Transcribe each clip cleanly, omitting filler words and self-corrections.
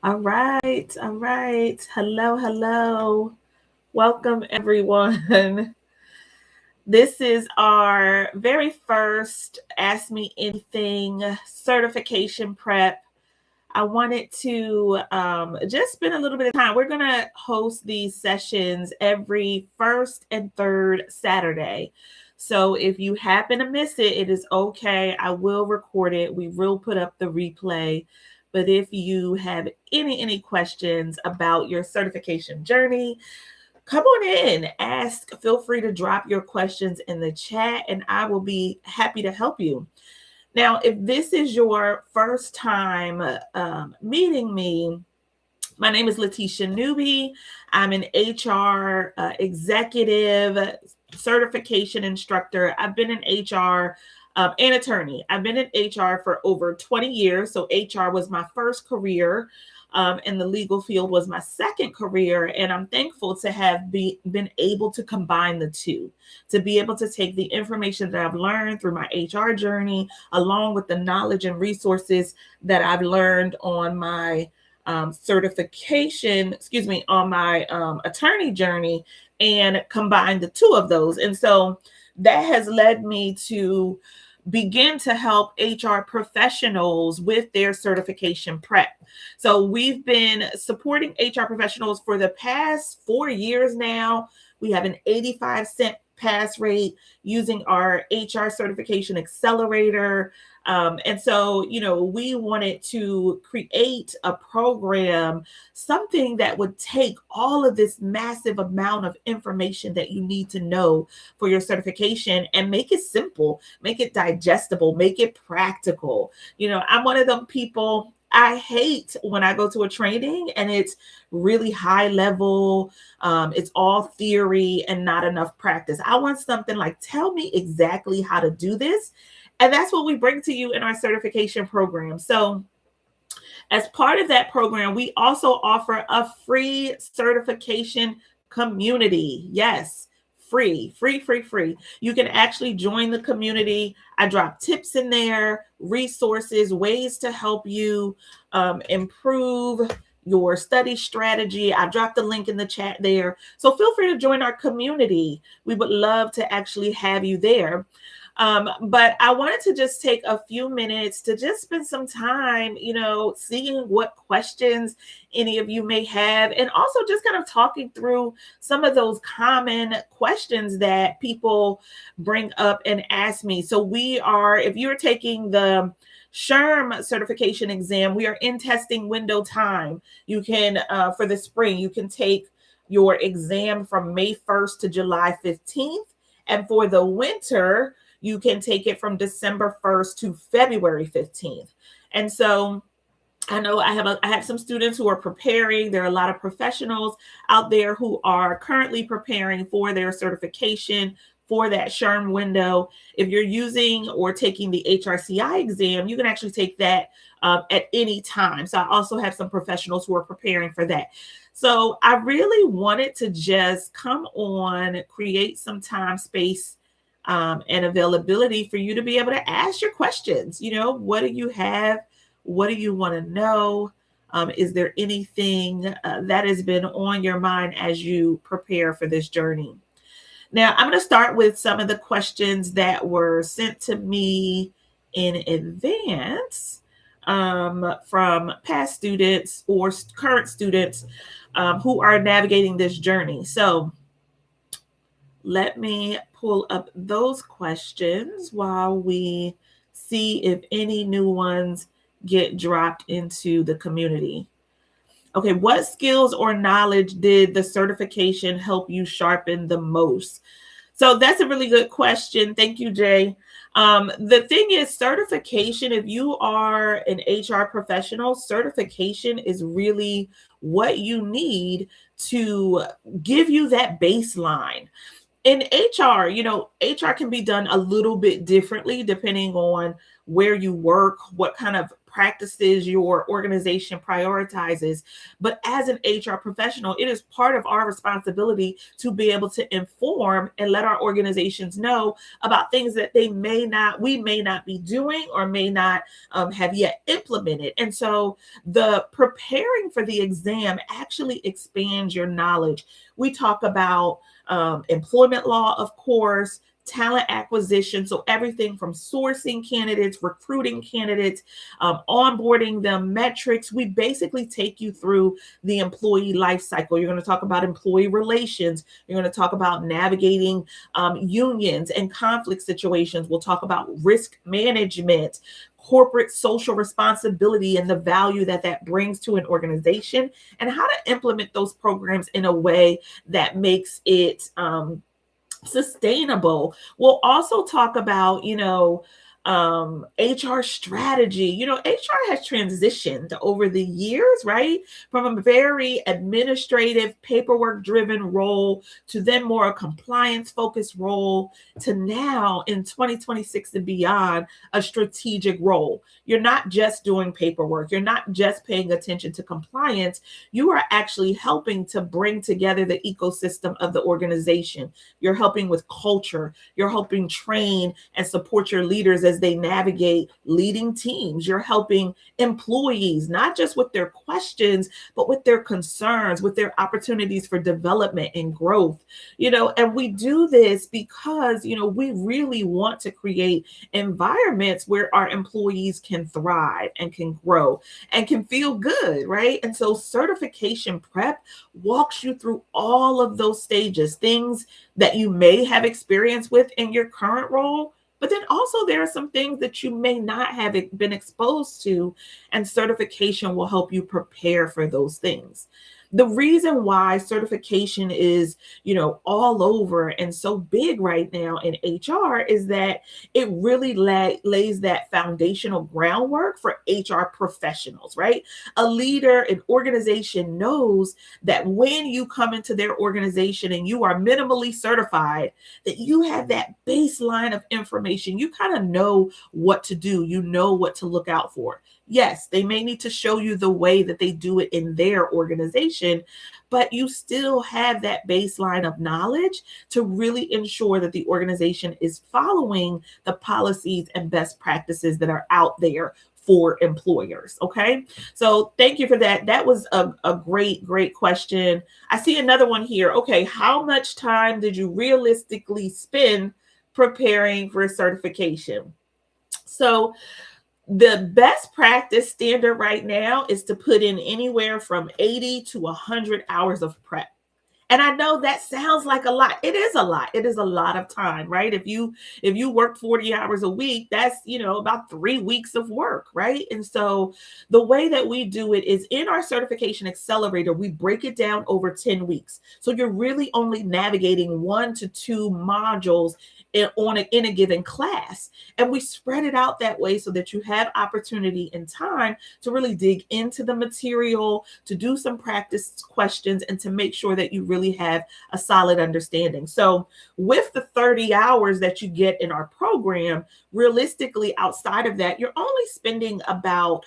All right. All right. Hello. Hello. Welcome, everyone. This is our very first Ask Me Anything certification prep. I wanted to just spend a little bit of time. We're going to host these sessions every first and third Saturday. So if you happen to miss it, it is okay. I will record it. We will put up the replay. But if you have any questions about your certification journey, come on in, ask. Feel free to drop your questions in the chat, and I will be happy to help you. Now, if this is your first time meeting me, my name is Latisha Newby. I'm an HR executive, certification instructor. I've been in HR and attorney. I've been in HR for over 20 years. So HR was my first career. And the legal field was my second career. And I'm thankful to have been able to combine the two, to be able to take the information that I've learned through my HR journey, along with the knowledge and resources that I've learned on my on my attorney journey, and combine the two of those. And so that has led me to begin to help HR professionals with their certification prep. So we've been supporting HR professionals for the past 4 years now. We have an 85% pass rate using our HR certification accelerator. And so, we wanted to create a program, something that would take all of this massive amount of information that you need to know for your certification and make it simple, make it digestible, make it practical. I'm one of them people. I hate when I go to a training and it's really high level. It's all theory and not enough practice. I want something like, tell me exactly how to do this. And that's what we bring to you in our certification program. So as part of that program, we also offer a free certification community. Yes, free. You can actually join the community. I drop tips in there, resources, ways to help you improve your study strategy. I dropped the link in the chat there. So feel free to join our community. We would love to actually have you there. But I wanted to just take a few minutes to just spend some time, seeing what questions any of you may have, and also just kind of talking through some of those common questions that people bring up and ask me. So if you're taking the SHRM certification exam, we are in testing window time. You can, for the spring, you can take your exam from May 1st to July 15th. And for the winter, you can take it from December 1st to February 15th. And so I know I have some students who are preparing. There are a lot of professionals out there who are currently preparing for their certification for that SHRM window. If you're using or taking the HRCI exam, you can actually take that at any time. So I also have some professionals who are preparing for that. So I really wanted to just come on, create some time, space, and availability for you to be able to ask your questions. What do you have? What do you want to know? Is there anything that has been on your mind as you prepare for this journey? Now, I'm going to start with some of the questions that were sent to me in advance from past students or current students who are navigating this journey. So let me pull up those questions while we see if any new ones get dropped into the community. Okay, what skills or knowledge did the certification help you sharpen the most? So that's a really good question. Thank you, Jay. The thing is, certification, if you are an HR professional, certification is really what you need to give you that baseline. In HR, HR can be done a little bit differently depending on where you work, what kind of practices your organization prioritizes. But as an HR professional, it is part of our responsibility to be able to inform and let our organizations know about things that we may not be doing or may not have yet implemented. And so the preparing for the exam actually expands your knowledge. We talk about employment law, of course, talent acquisition. So everything from sourcing candidates, recruiting candidates, onboarding them, metrics. We basically take you through the employee life cycle. You're going to talk about employee relations. You're going to talk about navigating unions and conflict situations. We'll talk about risk management, corporate social responsibility, and the value that that brings to an organization, and how to implement those programs in a way that makes it sustainable. We'll also talk about, HR strategy. HR has transitioned over the years, right? From a very administrative, paperwork driven role to then more a compliance focused role to now in 2026 and beyond, a strategic role. You're not just doing paperwork. You're not just paying attention to compliance. You are actually helping to bring together the ecosystem of the organization. You're helping with culture. You're helping train and support your leaders as they navigate leading teams. You're helping employees, not just with their questions, but with their concerns, with their opportunities for development and growth. And we do this because, we really want to create environments where our employees can thrive and can grow and can feel good, right? And so certification prep walks you through all of those stages, things that you may have experience with in your current role, but then also there are some things that you may not have been exposed to, and certification will help you prepare for those things. The reason why certification is, all over and so big right now in HR is that it really lays that foundational groundwork for HR professionals, right? A leader, an organization knows that when you come into their organization and you are minimally certified, that you have that baseline of information. You kind of know what to do. You know what to look out for. Yes, they may need to show you the way that they do it in their organization, but you still have that baseline of knowledge to really ensure that the organization is following the policies and best practices that are out there for employers. Okay. So thank you for that. That was a great question. I see another one here. Okay. How much time did you realistically spend preparing for certification? So the best practice standard right now is to put in anywhere from 80 to 100 hours of prep. And I know that sounds like a lot. It is a lot. It is a lot of time, right? If you work 40 hours a week, that's, about 3 weeks of work, right? And so the way that we do it is in our certification accelerator, we break it down over 10 weeks. So you're really only navigating 1 to 2 modules in a given class. And we spread it out that way so that you have opportunity and time to really dig into the material, to do some practice questions, and to make sure that you really have a solid understanding. So with the 30 hours that you get in our program, realistically, outside of that, you're only spending about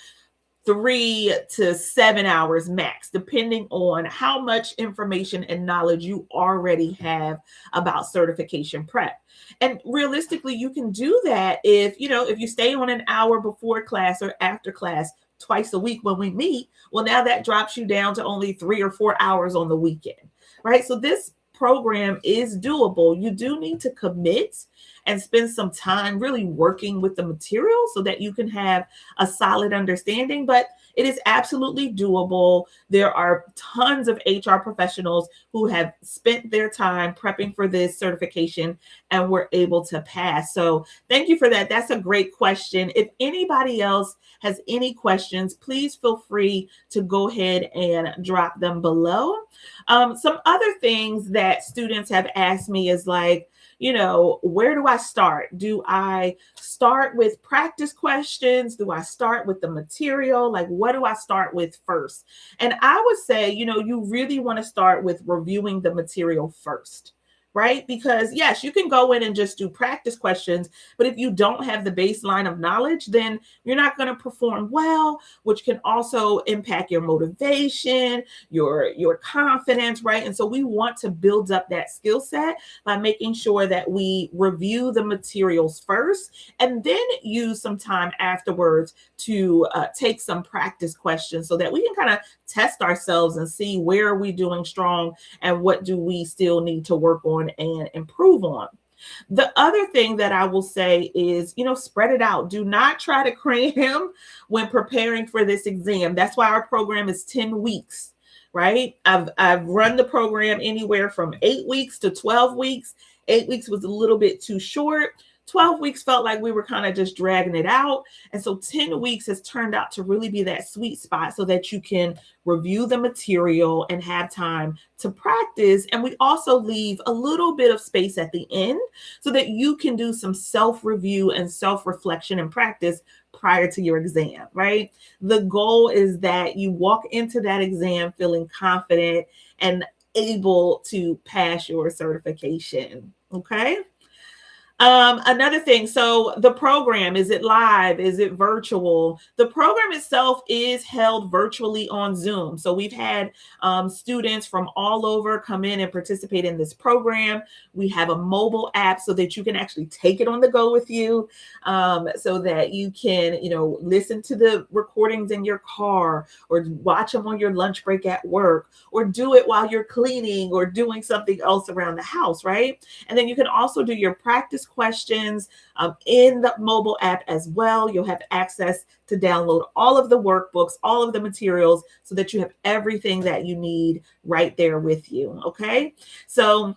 3 to 7 hours max, depending on how much information and knowledge you already have about certification prep. And realistically, you can do that if you stay on an hour before class or after class twice a week when we meet. Well, now that drops you down to only 3 or 4 hours on the weekend, right? So this program is doable. You do need to commit and spend some time really working with the material so that you can have a solid understanding, but it is absolutely doable. There are tons of HR professionals who have spent their time prepping for this certification and were able to pass. So thank you for that. That's a great question. If anybody else has any questions, please feel free to go ahead and drop them below. Some other things that students have asked me is like, where do I start? Do I start with practice questions? Do I start with the material? Like, what do I start with first? And I would say, you really want to start with reviewing the material first, right? Because yes, you can go in and just do practice questions, but if you don't have the baseline of knowledge, then you're not going to perform well, which can also impact your motivation, your confidence, right? And so we want to build up that skill set by making sure that we review the materials first and then use some time afterwards to take some practice questions so that we can kind of test ourselves and see where are we doing strong and what do we still need to work on and improve on. The other thing that I will say is, spread it out. Do not try to cram when preparing for this exam. That's why our program is 10 weeks, right? I've run the program anywhere from 8 weeks to 12 weeks. 8 weeks was a little bit too short. 12 weeks felt like we were kind of just dragging it out. And so 10 weeks has turned out to really be that sweet spot so that you can review the material and have time to practice. And we also leave a little bit of space at the end so that you can do some self-review and self-reflection and practice prior to your exam, right? The goal is that you walk into that exam feeling confident and able to pass your certification, okay? Another thing, so the program, is it live? Is it virtual? The program itself is held virtually on Zoom. So we've had students from all over come in and participate in this program. We have a mobile app so that you can actually take it on the go with you, so that you can, listen to the recordings in your car or watch them on your lunch break at work or do it while you're cleaning or doing something else around the house, right? And then you can also do your practice questions in the mobile app as well. You'll have access to download all of the workbooks, all of the materials, so that you have everything that you need right there with you. Okay. So,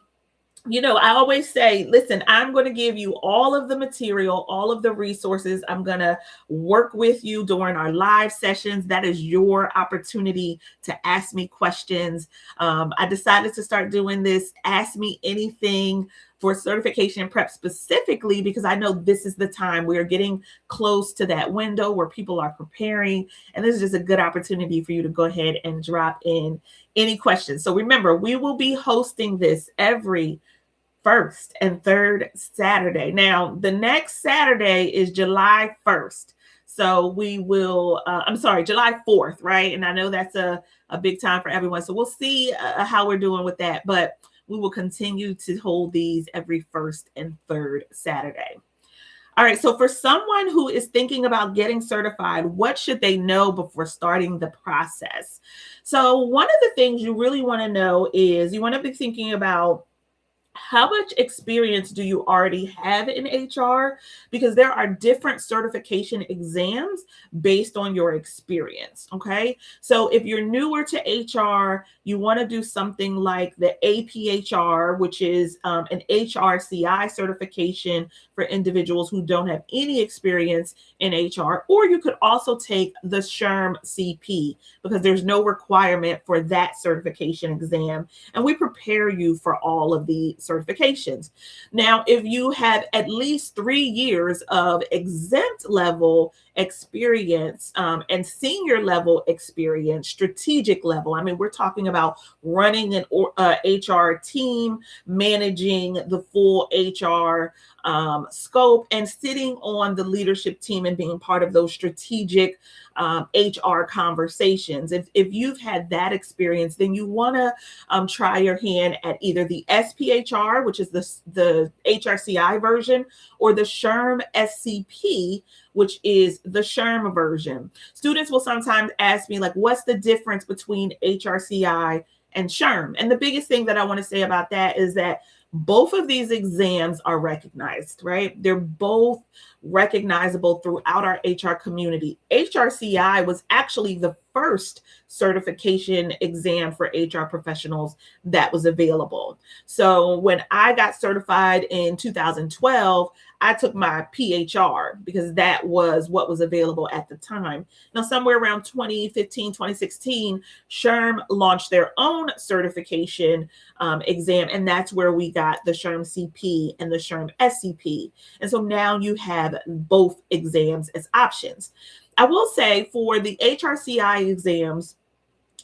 I always say, listen, I'm going to give you all of the material, all of the resources. I'm going to work with you during our live sessions. That is your opportunity to ask me questions. I decided to start doing this Ask Me Anything for certification prep specifically because I know this is the time we're getting close to that window where people are preparing. And this is just a good opportunity for you to go ahead and drop in any questions. So remember, we will be hosting this every first and third Saturday. Now, the next Saturday is July 1st. So we will, July 4th, right? And I know that's a big time for everyone. So we'll see how we're doing with that. But we will continue to hold these every first and third Saturday. All right. So for someone who is thinking about getting certified, what should they know before starting the process? So one of the things you really want to know is you want to be thinking about how much experience do you already have in HR? Because there are different certification exams based on your experience. Okay. So if you're newer to HR, you want to do something like the APHR, which is an HRCI certification for individuals who don't have any experience in HR. Or you could also take the SHRM-SCP because there's no requirement for that certification exam. And we prepare you for all of the certifications. Now, if you have at least 3 years of exempt level experience and senior level experience, strategic level, I mean, we're talking about running an HR team, managing the full HR scope, and sitting on the leadership team and being part of those strategic HR conversations. If you've had that experience, then you want to try your hand at either the SPHR, which is the HRCI version, or the SHRM-SCP, which is the SHRM version. Students will sometimes ask me, like, what's the difference between HRCI and SHRM? And the biggest thing that I want to say about that is that both of these exams are recognized, right? They're both recognizable throughout our HR community. HRCI was actually the first certification exam for HR professionals that was available. So when I got certified in 2012, I took my PHR because that was what was available at the time. Now, somewhere around 2015, 2016, SHRM launched their own certification exam, and that's where we got the SHRM-CP and the SHRM-SCP. And so now you have both exams as options. I will say for the HRCI exams,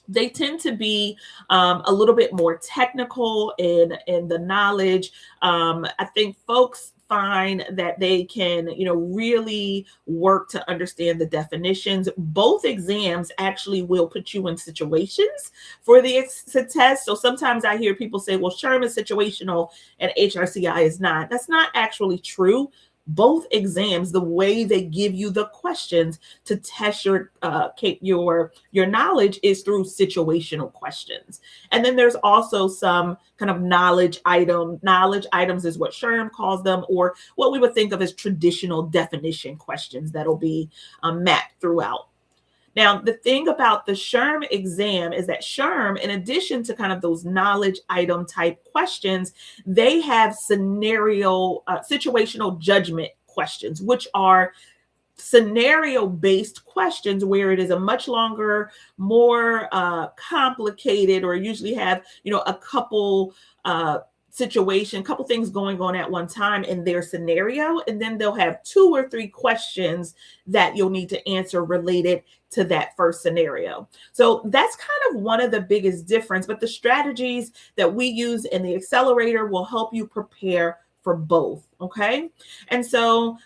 they tend to be a little bit more technical in the knowledge. I think folks find that they can, really work to understand the definitions. Both exams actually will put you in situations for the test. So sometimes I hear people say, well, SHRM is situational and HRCI is not. That's not actually true. Both exams, the way they give you the questions to test your knowledge is through situational questions. And then there's also some kind of knowledge item. Knowledge items is what SHRM calls them, or what we would think of as traditional definition questions that'll be mapped throughout. Now, the thing about the SHRM exam is that SHRM, in addition to kind of those knowledge item type questions, they have situational judgment questions, which are scenario-based questions where it is a much longer, more complicated, or usually have, a couple couple things going on at one time in their scenario. And then they'll have 2 or 3 questions that you'll need to answer related to that first scenario. So that's kind of one of the biggest difference, but the strategies that we use in the accelerator will help you prepare for both. Okay. And so,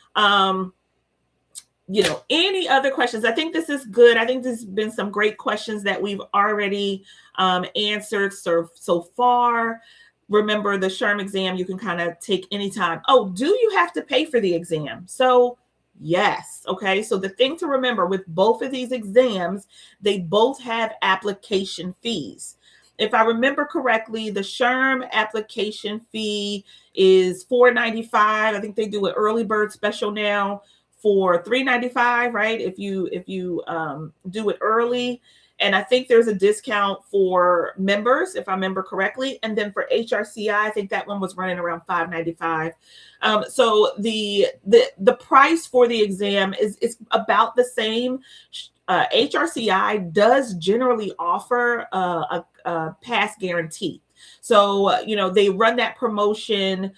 any other questions? I think this is good. I think there's been some great questions that we've already answered so far. Remember, the SHRM exam, you can kind of take anytime. Oh, do you have to pay for the exam? So yes. Okay. So the thing to remember with both of these exams, they both have application fees. If I remember correctly, the SHRM application fee is $4.95. I think they do an early bird special now for $3.95, right? If you do it early. And I think there's a discount for members, if I remember correctly. And then for HRCI, I think that one was running around $5.95. So the price for the exam is about the same. HRCI does generally offer a pass guarantee. So, they run that promotion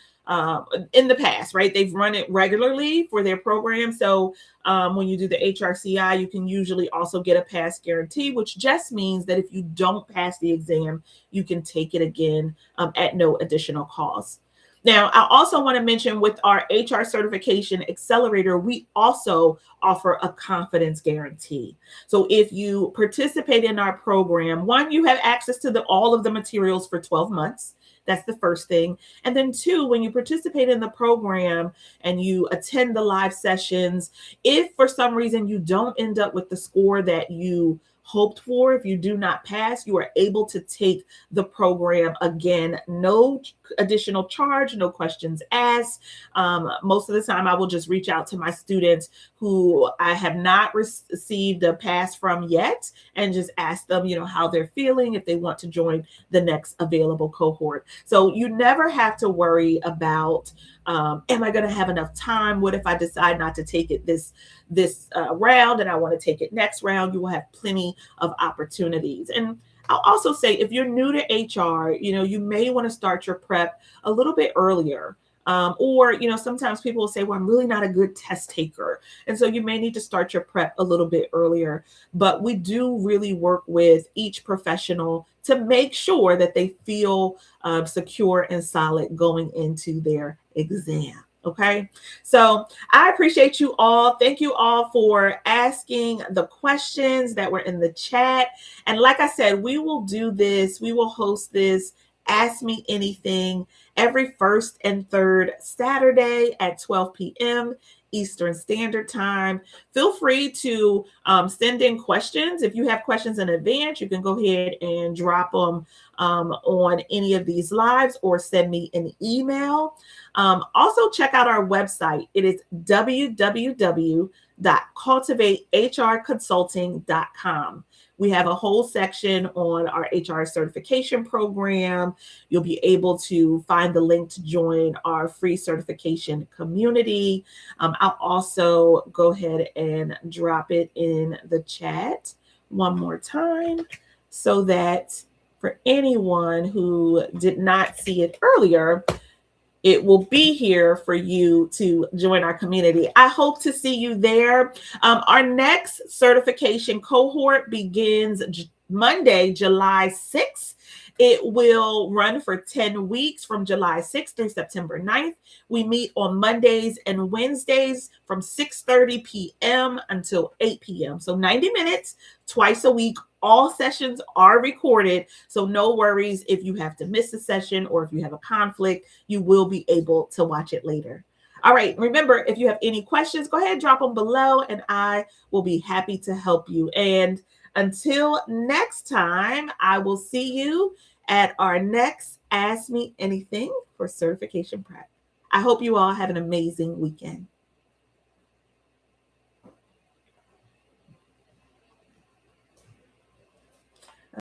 in the past, right? They've run it regularly for their program. So when you do the HRCI, you can usually also get a pass guarantee, which just means that if you don't pass the exam, you can take it again at no additional cost. Now, I also want to mention with our HR certification accelerator, we also offer a confidence guarantee. So if you participate in our program, 1, you have access to all of the materials for 12 months. That's the first thing. And then 2, when you participate in the program and you attend the live sessions, if for some reason you don't end up with the score that you hoped for, if you do not pass, you are able to take the program again, no additional charge, no questions asked. Most of the time I will just reach out to my students who I have not received a pass from yet and just ask them, how they're feeling, if they want to join the next available cohort. So you never have to worry about, am I going to have enough time? What if I decide not to take it this round and I want to take it next round? You will have plenty of opportunities. And I'll also say, if you're new to HR, you may want to start your prep a little bit earlier. Or, sometimes people will say, well, I'm really not a good test taker. And so you may need to start your prep a little bit earlier. But we do really work with each professional to make sure that they feel secure and solid going into their exam. Okay, so I appreciate you all. Thank you all for asking the questions that were in the chat. And like I said, we will do this. We will host this Ask Me Anything every first and third Saturday at 12 p.m. Eastern Standard Time. Feel free to send in questions. If you have questions in advance, you can go ahead and drop them on any of these lives or send me an email. Also, check out our website. It is www.cultivatehrconsulting.com. We have a whole section on our HR certification program. You'll be able to find the link to join our free certification community. I'll also go ahead and drop it in the chat one more time so that for anyone who did not see it earlier, it will be here for you to join our community. I hope to see you there. Our next certification cohort begins Monday, July 6th. It will run for 10 weeks from July 6th through September 9th. We meet on Mondays and Wednesdays from 6:30 p.m. until 8 p.m. So 90 minutes twice a week. All sessions are recorded, so no worries if you have to miss a session or if you have a conflict, you will be able to watch it later. All right, remember, if you have any questions, go ahead and drop them below and I will be happy to help you. And until next time, I will see you at our next Ask Me Anything for Certification Prep. I hope you all have an amazing weekend.